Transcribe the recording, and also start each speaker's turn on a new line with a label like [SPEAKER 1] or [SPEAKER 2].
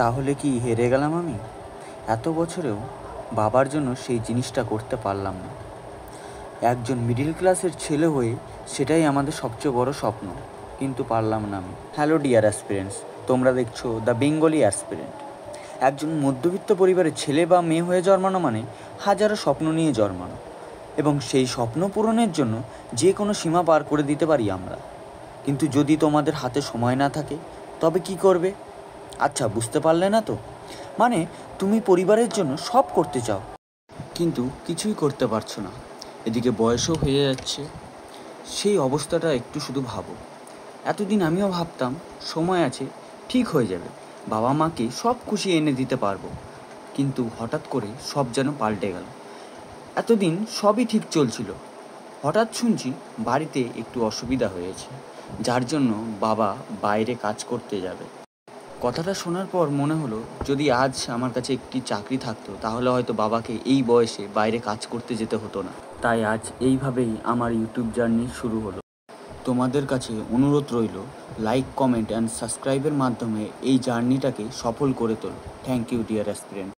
[SPEAKER 1] তাহলে কি হেরে গেলাম আমি? এত বছরেও বাবার জন্য সেই জিনিসটা করতে পারলাম না। একজন মিডিল ক্লাসের ছেলে হয়ে সেটাই আমাদের সবচেয়ে বড় স্বপ্ন, কিন্তু পারলাম না আমি। হ্যালো ডিয়ার অ্যাসপিরেন্টস, তোমরা দেখছো দ্য বেঙ্গলি অ্যাসপিরেন্ট। একজন মধ্যবিত্ত পরিবারের ছেলে বা মেয়ে হয়ে জন্মানো মানে হাজারো স্বপ্ন নিয়ে জন্মানো, এবং সেই স্বপ্ন পূরণের জন্য যে কোনো সীমা পার করে দিতে পারি আমরা। কিন্তু যদি তোমাদের হাতে সময় না থাকে, তবে কি করবে? আচ্ছা, বুঝতে পারলে না তো? মানে, তুমি পরিবারের জন্য সব করতে চাও, কিন্তু কিছুই করতে পারছো না। এদিকে বয়সও হয়ে যাচ্ছে। সেই অবস্থাটা একটু শুধু ভাবো। এতদিন আমিও ভাবতাম সময় আছে, ঠিক হয়ে যাবে, বাবা মাকে সব খুশি এনে দিতে পারবো। কিন্তু হঠাৎ করে সব যেন পাল্টে গেল। এতদিন সবই ঠিক চলছিল, হঠাৎ শুনছি বাড়িতে একটু অসুবিধা হয়েছে, যার জন্য বাবা বাইরে কাজ করতে যাবে। কথাটা শোনার পর মনে হলো, যদি আজ আমার কাছে একটি চাকরি থাকতো, তাহলে হয়তো বাবাকে এই বয়সে বাইরে কাজ করতে যেতে হতো না। তাই আজ এইভাবেই আমার ইউটিউব জার্নি শুরু হলো। তোমাদের কাছে অনুরোধ রইল, লাইক, কমেন্ট অ্যান্ড সাবস্ক্রাইবের মাধ্যমে এই জার্নিটাকে সফল করে তোলো। Thank you dear aspirant.